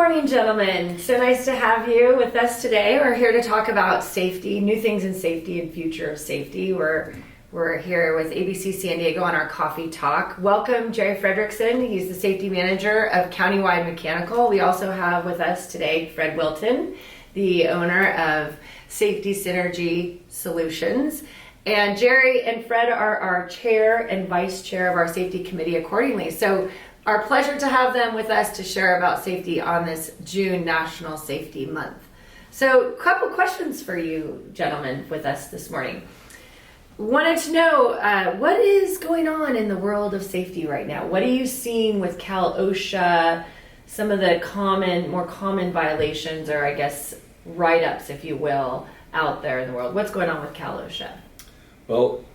morning, gentlemen. So nice to have you with us today. We're here to talk about safety, new things in safety and future of safety. We're here with ABC San Diego on our coffee talk. Welcome, Jerry Fredericken. He's the safety manager of Countywide Mechanical. We also have with us today Fred Wilton, the owner of Safety Synergy Solutions. And Jerry and Fred are our chair and vice chair of our safety committee accordingly. So our pleasure to have them with us to share about safety on this June National Safety Month. So a couple questions for you gentlemen with us this morning. Wanted to know what is going on in the world of safety right now? What are you seeing with CalOSHA, some of the more common violations, or I guess write-ups, if you will, out there in the world? What's going on with CalOSHA? Well,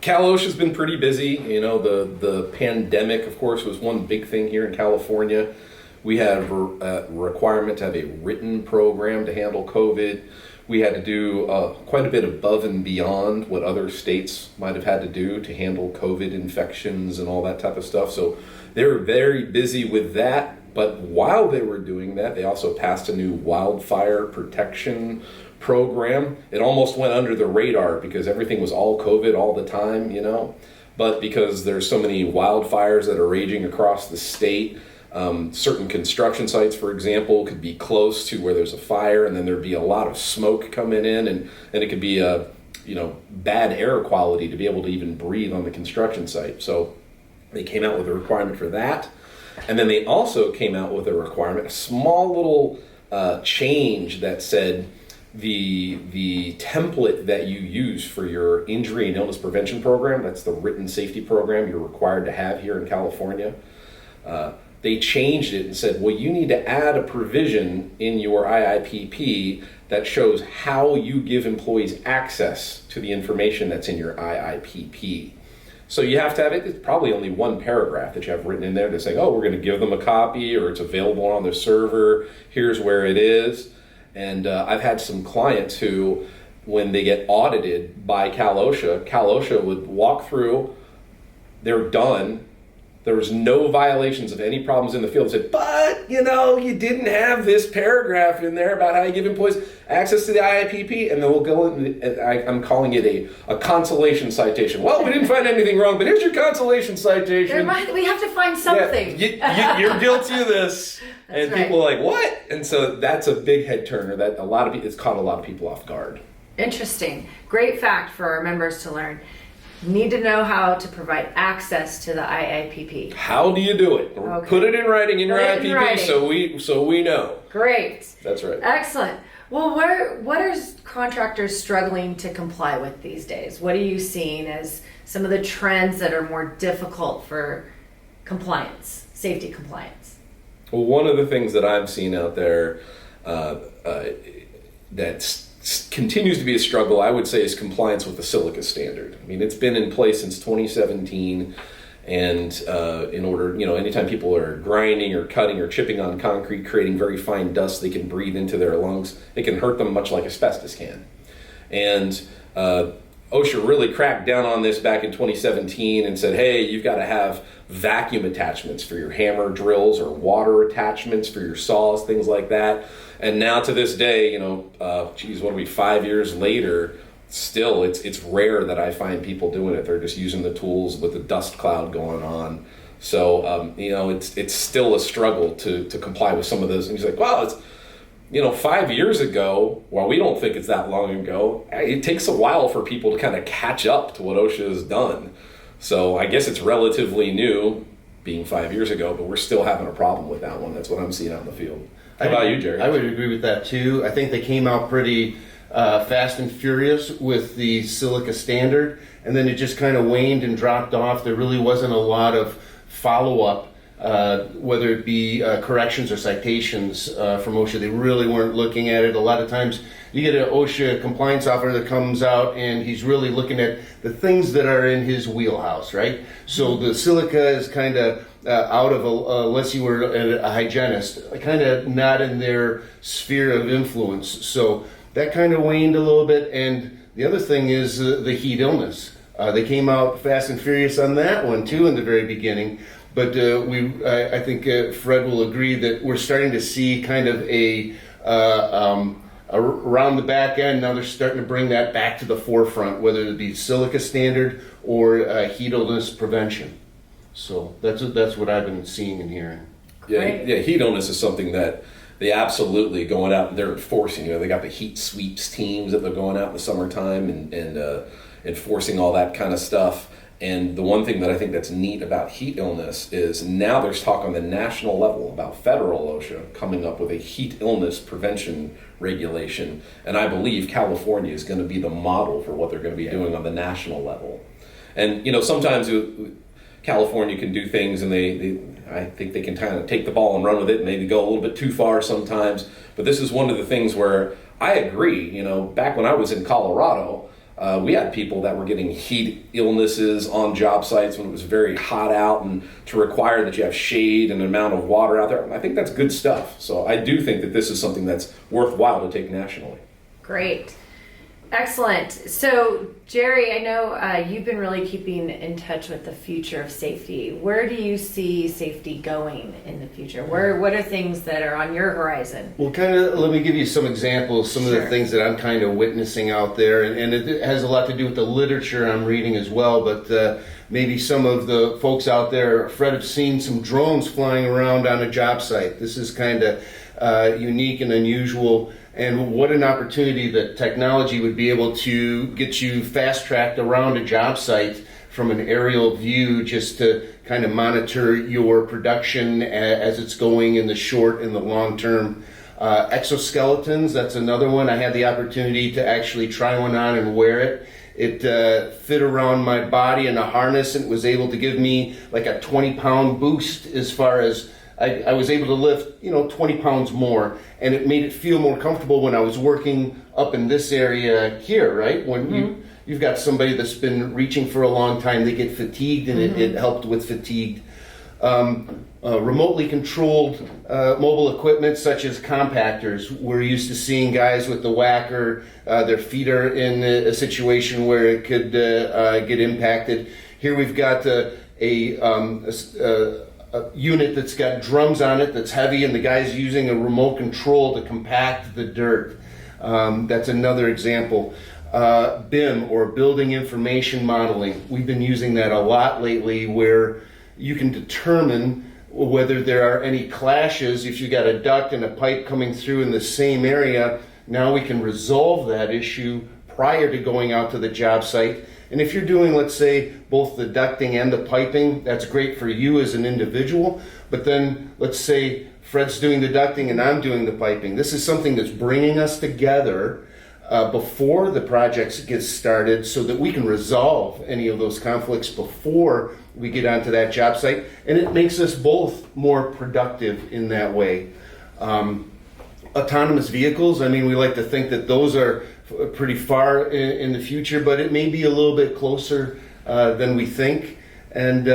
CalOSHA's been pretty busy. You know, the pandemic, of course, was one big thing here in California. We had a requirement to have a written program to handle COVID. We had to do quite a bit above and beyond what other states might have had to do to handle COVID infections and all that type of stuff. So they were very busy with that. But while they were doing that, they also passed a new wildfire protection program. It almost went under the radar because everything was all COVID all the time, you know. But because there's so many wildfires that are raging across the state, certain construction sites, for example, could be close to where there's a fire, and then there'd be a lot of smoke coming in, and it could be bad air quality to be able to even breathe on the construction site. So they came out with a requirement for that. And then they also came out with a requirement, a small little change that said the template that you use for your injury and illness prevention program, that's the written safety program you're required to have here in California, they changed it and said, well, you need to add a provision in your IIPP that shows how you give employees access to the information that's in your IIPP. So you have to have it, it's probably only one paragraph that you have written in there to say, oh, we're going to give them a copy, or it's available on their server, here's where it is. And I've had some clients who, when they get audited by CalOSHA would walk through, they're done, there was no violations of any problems in the field. They said, but, you didn't have this paragraph in there about how you give employees access to the IIPP, and then we'll go in, I'm calling it a consolation citation. Well, we didn't find anything wrong, but here's your consolation citation. We have to find something. Yeah, you're guilty of this. And right. People are like, what? And so that's a big head turner that it's caught a lot of people off guard. Interesting. Great fact for our members to learn. Need to know how to provide access to the IIPP. How do you do it? Okay. Put it in writing in your IIPP so we know. Great. That's right. Excellent. Well, what are contractors struggling to comply with these days? What are you seeing as some of the trends that are more difficult for compliance, safety compliance? Well, one of the things that I've seen out there that's continues to be a struggle, I would say, is compliance with the silica standard. I mean, it's been in place since 2017, and in order, anytime people are grinding or cutting or chipping on concrete, creating very fine dust they can breathe into their lungs, it can hurt them much like asbestos can. And OSHA really cracked down on this back in 2017 and said, hey, you've got to have vacuum attachments for your hammer drills or water attachments for your saws, things like that. And now to this day, 5 years later, still it's rare that I find people doing it. They're just using the tools with the dust cloud going on. So, it's still a struggle to comply with some of those. And he's like, well, it's, 5 years ago, while we don't think it's that long ago, it takes a while for people to kind of catch up to what OSHA has done. So I guess it's relatively new, being 5 years ago, but we're still having a problem with that one. That's what I'm seeing out in the field. How about you, Jerry? I would agree with that too. I think they came out pretty fast and furious with the silica standard, and then it just kind of waned and dropped off. There really wasn't a lot of follow-up, whether it be corrections or citations from OSHA. They really weren't looking at it. A lot of times you get an OSHA compliance officer that comes out and he's really looking at the things that are in his wheelhouse, right? So the silica is kind of out of, unless you were a hygienist, kind of not in their sphere of influence. So that kind of waned a little bit. And the other thing is the heat illness. They came out fast and furious on that one too in the very beginning. But I think Fred will agree that we're starting to see kind of around the back end. Now they're starting to bring that back to the forefront, whether it be silica standard or heat illness prevention. So that's what I've been seeing and hearing. Yeah, heat illness is something that they absolutely going out and they're enforcing. They got the heat sweeps teams that they're going out in the summertime and enforcing all that kind of stuff. And the one thing that I think that's neat about heat illness is now there's talk on the national level about federal OSHA coming up with a heat illness prevention regulation. And I believe California is going to be the model for what they're going to be doing on the national level. And, sometimes California can do things and I think they can kind of take the ball and run with it and maybe go a little bit too far sometimes. But this is one of the things where I agree, back when I was in Colorado, we had people that were getting heat illnesses on job sites when it was very hot out, and to require that you have shade and an amount of water out there. I think that's good stuff. So I do think that this is something that's worthwhile to take nationally. Great. Excellent. So, Jerry, I know you've been really keeping in touch with the future of safety. Where do you see safety going in the future? What are things that are on your horizon? Well, let me give you some examples, some of the things that I'm kind of witnessing out there, and it has a lot to do with the literature I'm reading as well, but maybe some of the folks out there, Fred, have seen some drones flying around on a job site. This is kind of unique and unusual. And what an opportunity that technology would be able to get you fast-tracked around a job site from an aerial view, just to kind of monitor your production as it's going in the short and the long term. Exoskeletons, that's another one. I had the opportunity to actually try one on and wear it. It fit around my body in a harness and was able to give me like a 20-pound boost as far as I was able to lift, 20 pounds more, and it made it feel more comfortable when I was working up in this area here, right? When you've got somebody that's been reaching for a long time, they get fatigued, and it helped with fatigue. Remotely controlled mobile equipment such as compactors. We're used to seeing guys with the whacker, their feet are in a situation where it could get impacted. Here we've got a unit that's got drums on it that's heavy, and the guy's using a remote control to compact the dirt. That's another example. BIM, or Building Information Modeling. We've been using that a lot lately, where you can determine whether there are any clashes. If you got a duct and a pipe coming through in the same area, now we can resolve that issue prior to going out to the job site. And if you're doing, let's say, both the ducting and the piping, that's great for you as an individual. But then, let's say Fred's doing the ducting and I'm doing the piping. This is something that's bringing us together before the project gets started, so that we can resolve any of those conflicts before we get onto that job site. And it makes us both more productive in that way. Autonomous vehicles, we like to think that those are pretty far in the future, but it may be a little bit closer than we think. And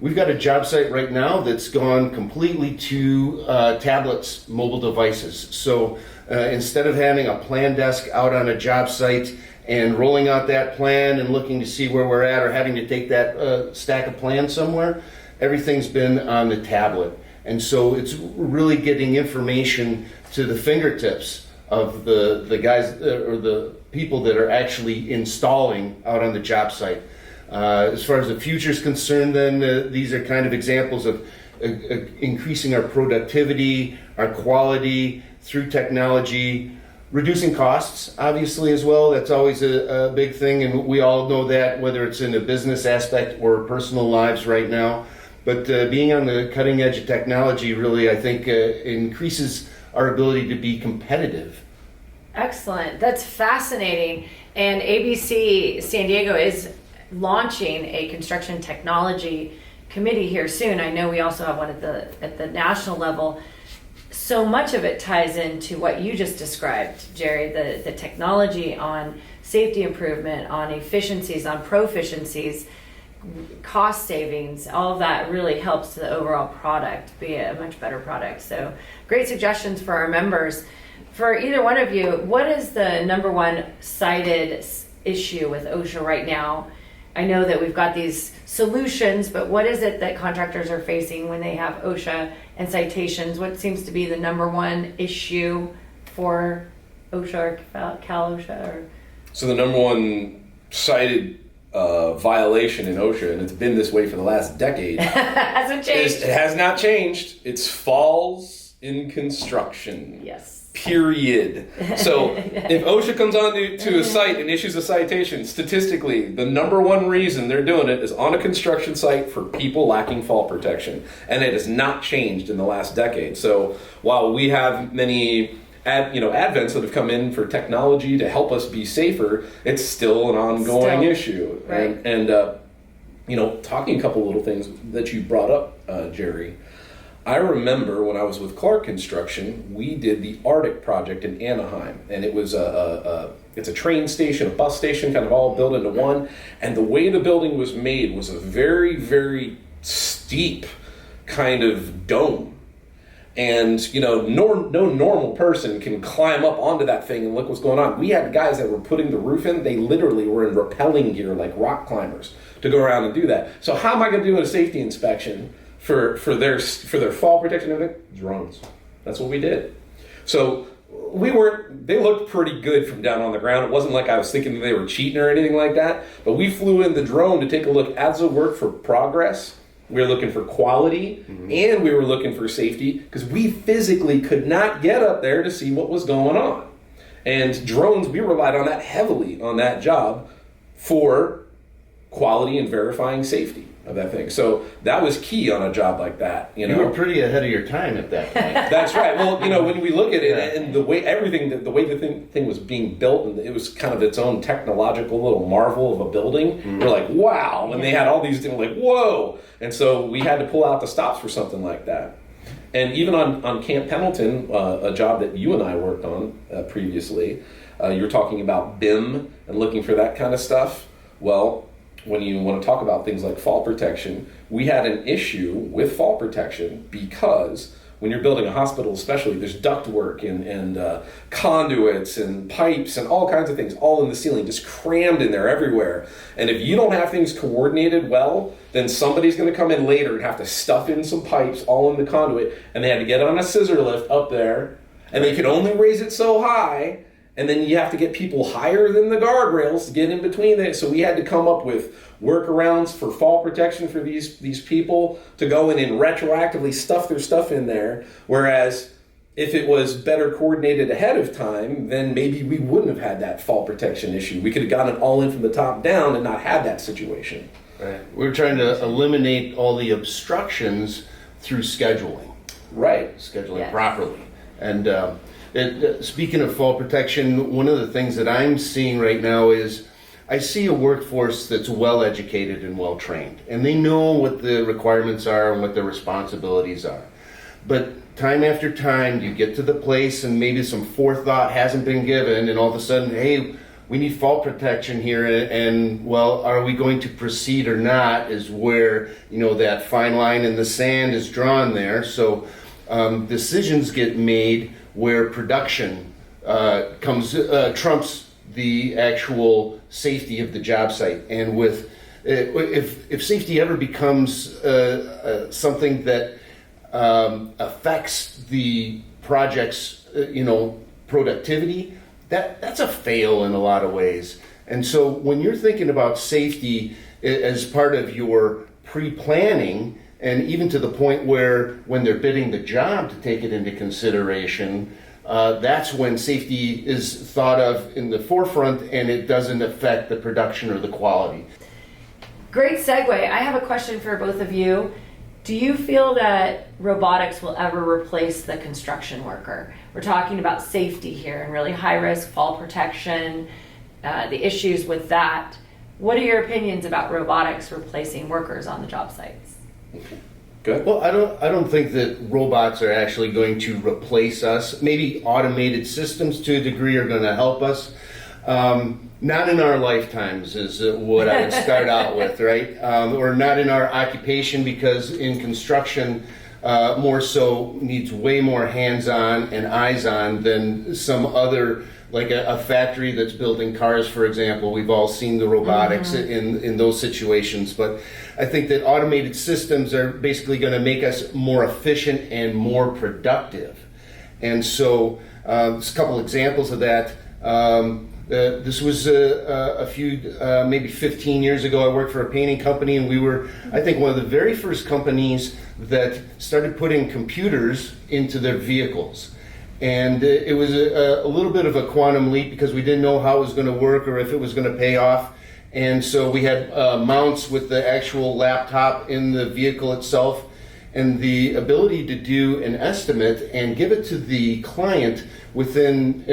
we've got a job site right now that's gone completely to tablets, mobile devices. So instead of having a plan desk out on a job site and rolling out that plan and looking to see where we're at, or having to take that stack of plans somewhere, everything's been on the tablet. And so it's really getting information to the fingertips of the guys or the people that are actually installing out on the job site. As far as the future is concerned, then these are kind of examples of increasing our productivity, our quality through technology, reducing costs, obviously, as well. That's always a big thing, and we all know that, whether it's in a business aspect or personal lives right now. But being on the cutting edge of technology really, I think, increases our ability to be competitive. Excellent. That's fascinating. And ABC San Diego is launching a construction technology committee here soon. I know we also have one at the national level. So much of it ties into what you just described, Jerry, the technology on safety improvement, on efficiencies, on proficiencies, cost savings. All of that really helps the overall product be a much better product. So great suggestions for our members. For either one of you, what is the number one cited issue with OSHA right now I know that we've got these solutions, but what is it that contractors are facing when they have OSHA and citations? What seems to be the number one issue for OSHA or CalOSHA? Or? So the number one cited violation in OSHA, and it's been this way for the last decade, hasn't changed. It has not changed. It's falls in construction. Yes. Period. So if OSHA comes on to a site and issues a citation, statistically, the number one reason they're doing it is on a construction site for people lacking fall protection. And it has not changed in the last decade. So while we have many advents that have come in for technology to help us be safer, it's still an ongoing issue. Right. And talking a couple little things that you brought up, Jerry. I remember when I was with Clark Construction, we did the Arctic project in Anaheim, and it was it's a train station, a bus station, kind of all built into one. And the way the building was made was a very, very steep kind of dome. And no normal person can climb up onto that thing and look what's going on. We had guys that were putting the roof in. They literally were in rappelling gear like rock climbers to go around and do that. So how am I going to do a safety inspection for their fall protection and everything? Drones. That's what we did. So they looked pretty good from down on the ground. It wasn't like I was thinking that they were cheating or anything like that. But we flew in the drone to take a look as a work for progress. We were looking for quality, and we were looking for safety, because we physically could not get up there to see what was going on. And drones, we relied on that heavily on that job for quality and verifying safety of that thing. So that was key on a job like that. You were pretty ahead of your time at that point. That's right. Well, when we look at it and the way the thing was being built, and it was kind of its own technological little marvel of a building. We're like, wow. And they had all these things like, whoa. And so we had to pull out the stops for something like that. And even on Camp Pendleton, a job that you and I worked on previously, you were talking about BIM and looking for that kind of stuff. Well, when you want to talk about things like fall protection, we had an issue with fall protection because when you're building a hospital especially, there's ductwork and conduits and pipes and all kinds of things all in the ceiling, just crammed in there everywhere. And if you don't have things coordinated well, then somebody's going to come in later and have to stuff in some pipes all in the conduit, and they had to get on a scissor lift up there, and they could only raise it so high. And then you have to get people higher than the guardrails to get in between it. So we had to come up with workarounds for fall protection for these people to go in and retroactively stuff their stuff in there. Whereas if it was better coordinated ahead of time, then maybe we wouldn't have had that fall protection issue. We could have gotten it all in from the top down and not had that situation. Right. We're trying to eliminate all the obstructions through scheduling. Right. Scheduling properly. And speaking of fall protection, one of the things that I'm seeing right now is I see a workforce that's well educated and well trained, and they know what the requirements are and what their responsibilities are. But time after time, you get to the place and maybe some forethought hasn't been given, and all of a sudden, hey, we need fall protection here, and well, are we going to proceed or not is where, that fine line in the sand is drawn there. So decisions get made where production trumps the actual safety of the job site. And if safety ever becomes something that affects the project's productivity, that's a fail in a lot of ways. And so when you're thinking about safety as part of your pre-planning, and even to the point where when they're bidding the job to take it into consideration, that's when safety is thought of in the forefront and it doesn't affect the production or the quality. Great segue. I have a question for both of you. Do you feel that robotics will ever replace the construction worker? We're talking about safety here and really high risk fall protection, the issues with that. What are your opinions about robotics replacing workers on the job sites? Good. Well, I don't think that robots are actually going to replace us. Maybe automated systems to a degree are going to help us. Not in our lifetimes is what I would start out with, right? Or not in our occupation, because in construction, more so needs way more hands-on and eyes-on than some other, like a factory that's building cars, for example. We've all seen the robotics in those situations, but I think that automated systems are basically going to make us more efficient and more productive. And so there's a couple examples of that. This was a few, maybe 15 years ago. I worked for a painting company, and we were, I think, one of the very first companies that started putting computers into their vehicles. And it was a little bit of a quantum leap because we didn't know how it was going to work or if it was going to pay off. And so we had mounts with the actual laptop in the vehicle itself, and the ability to do an estimate and give it to the client within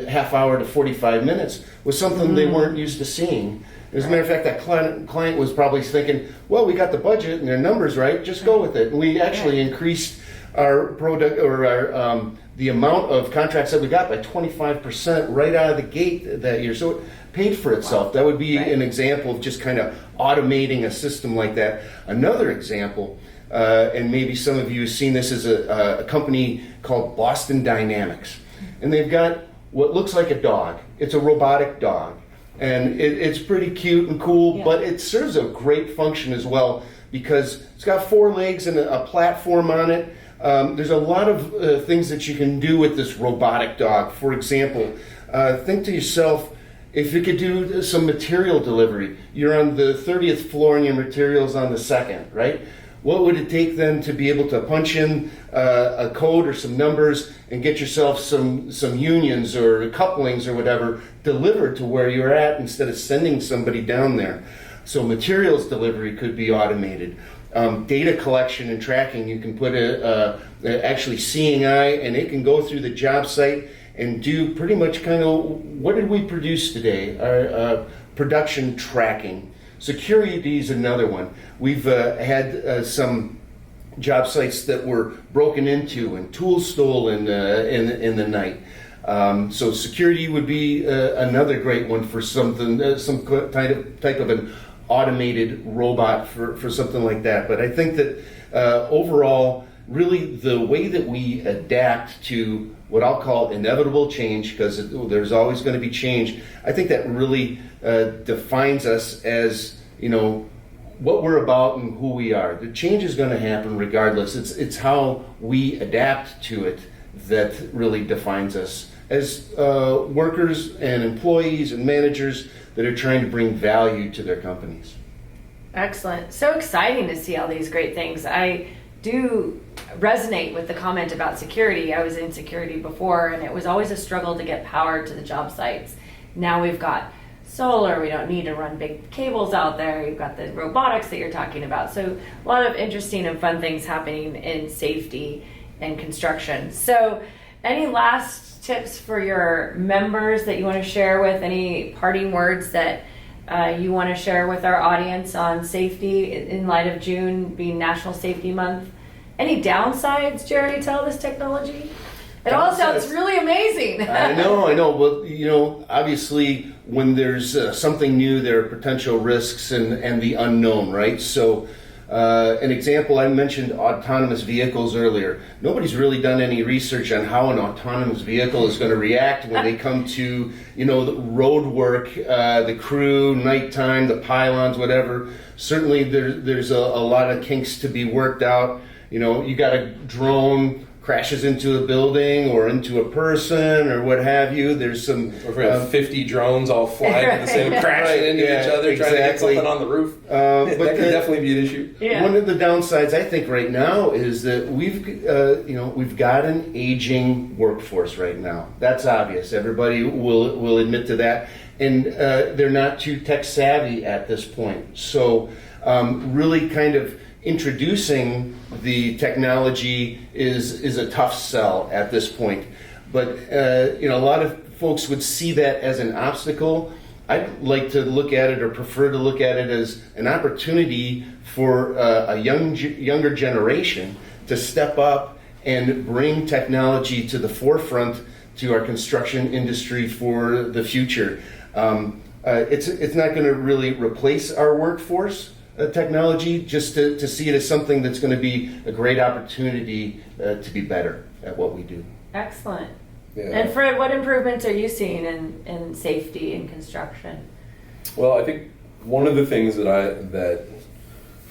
half hour to 45 minutes was something they weren't used to seeing. As a matter of fact, that client was probably thinking, well, we got the budget and their numbers right, just go with it. And we actually increased our product, or our the amount of contracts that we got by 25% right out of the gate that year. So it paid for itself. That would be an example of just kind of automating a system like that. Another example, and maybe some of you have seen this, is a company called Boston Dynamics. And they've got what looks like a dog. It's a robotic dog. And it's pretty cute and cool, but it serves a great function as well because it's got 4 legs and a platform on it. There's a lot of things that you can do with this robotic dog. For example, think to yourself, if you could do some material delivery, you're on the 30th floor and your material's on the 2nd, right? What would it take then to be able to punch in a code or some numbers and get yourself some unions or couplings or whatever delivered to where you're at instead of sending somebody down there? So materials delivery could be automated. Data collection and tracking, you can put actually seeing eye, and it can go through the job site and do pretty much kind of, what did we produce today? Our production tracking. Security is another one. We've had some job sites that were broken into and tools stolen in the night. So security would be another great one for something, some type of an automated robot for something like that. But I think that overall, really the way that we adapt to what I'll call inevitable change, because there's always going to be change, I think that really defines us as, you know, what we're about and who we are. The change is going to happen regardless. It's how we adapt to it that really defines us as workers and employees and managers that are trying to bring value to their companies. Excellent. So exciting to see all these great things. I do resonate with the comment about security. I was in security before, and it was always a struggle to get power to the job sites. Now we've got solar. We don't need to run big cables out there. You've got the robotics that you're talking about. So a lot of interesting and fun things happening in safety and construction. So any last tips for your members that you want to share with? Any parting words that you want to share with our audience on safety in light of June being National Safety Month? Any downsides, Jerry, to all this technology? It all sounds really amazing. I know. Well, you know, obviously when there's something new, there are potential risks and the unknown, right? So an example, I mentioned autonomous vehicles earlier. Nobody's really done any research on how an autonomous vehicle is going to react when they come to, you know, the road work, the crew, nighttime, the pylons, whatever. Certainly there's a lot of kinks to be worked out. You know, you got a drone crashes into a building or into a person or what have you. There's some... If we have 50 drones all flying at the same crashing into each other, trying to get something on the roof. But that could definitely be an issue. Yeah. One of the downsides, I think, right now is that we've got an aging workforce right now. That's obvious. Everybody will admit to that. And they're not too tech savvy at this point. So really kind of introducing the technology is a tough sell at this point. But a lot of folks would see that as an obstacle. I'd like to look at it, or prefer to look at it, as an opportunity for a younger generation to step up and bring technology to the forefront to our construction industry for the future. It's not going to really replace our workforce, technology, just to see it as something that's going to be a great opportunity to be better at what we do. Excellent. Yeah. And Fred, what improvements are you seeing in safety in construction? Well, I think one of the things that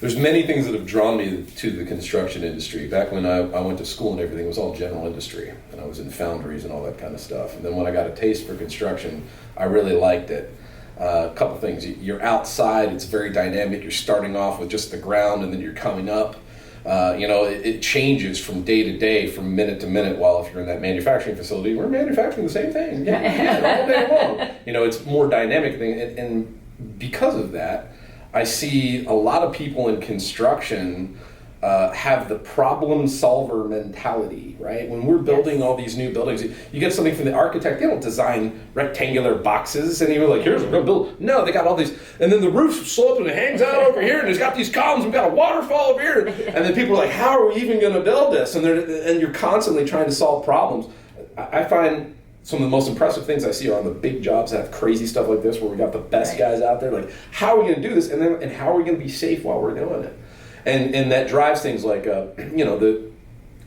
there's many things that have drawn me to the construction industry. Back when I went to school and everything, it was all general industry, and I was in foundries and all that kind of stuff. And then when I got a taste for construction, I really liked it. A couple things. You're outside, it's very dynamic. You're starting off with just the ground, and then you're coming up. It changes from day to day, from minute to minute, while if you're in that manufacturing facility, we're manufacturing the same thing all day long. It's more dynamic thing. And because of that, I see a lot of people in construction have the problem solver mentality, right? When we're building all these new buildings, you get something from the architect, they don't design rectangular boxes and you're like, here's what we're gonna build. No, they got all these, and then the roof's sloping and it hangs out over here and it's got these columns and we've got a waterfall over here. And then people are like, how are we even gonna build this? And you're constantly trying to solve problems. I find some of the most impressive things I see are on the big jobs that have crazy stuff like this, where we got the best guys out there. Like, how are we going to do this, and how are we going to be safe while we're doing it? And that drives things like the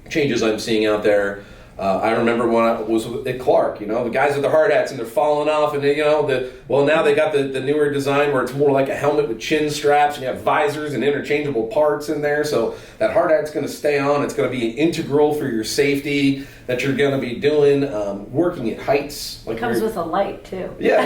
changes I'm seeing out there. I remember when I was at Clark, the guys with the hard hats and they're falling off, and now they got the newer design where it's more like a helmet with chin straps, and you have visors and interchangeable parts in there. So that hard hat's going to stay on. It's going to be integral for your safety that you're going to be doing. Working at heights, It comes with a light too. Yeah,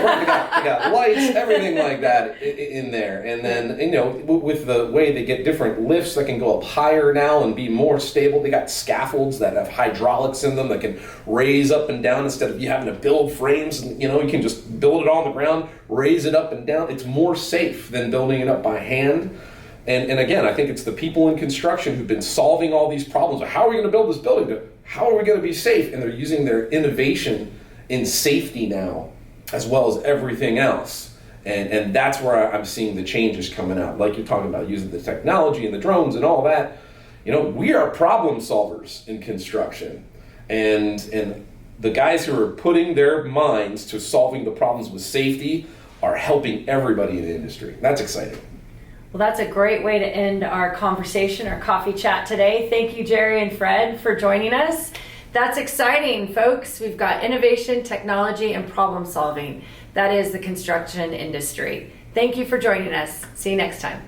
they got lights, everything like that in there. And then with the way they get different lifts that can go up higher now and be more stable. They got scaffolds that have hydraulics in them that can raise up and down instead of you having to build frames. And, you can just build it on the ground, raise it up and down. It's more safe than building it up by hand. And again, I think it's the people in construction who've been solving all these problems. How are we going to build this building? How are we going to be safe? And they're using their innovation in safety now, as well as everything else. And that's where I'm seeing the changes coming out. Like you're talking about using the technology and the drones and all that. We are problem solvers in construction. And the guys who are putting their minds to solving the problems with safety are helping everybody in the industry. That's exciting. Well, that's a great way to end our conversation, our coffee chat today. Thank you, Jerry and Fred, for joining us. That's exciting, folks. We've got innovation, technology, and problem solving. That is the construction industry. Thank you for joining us. See you next time.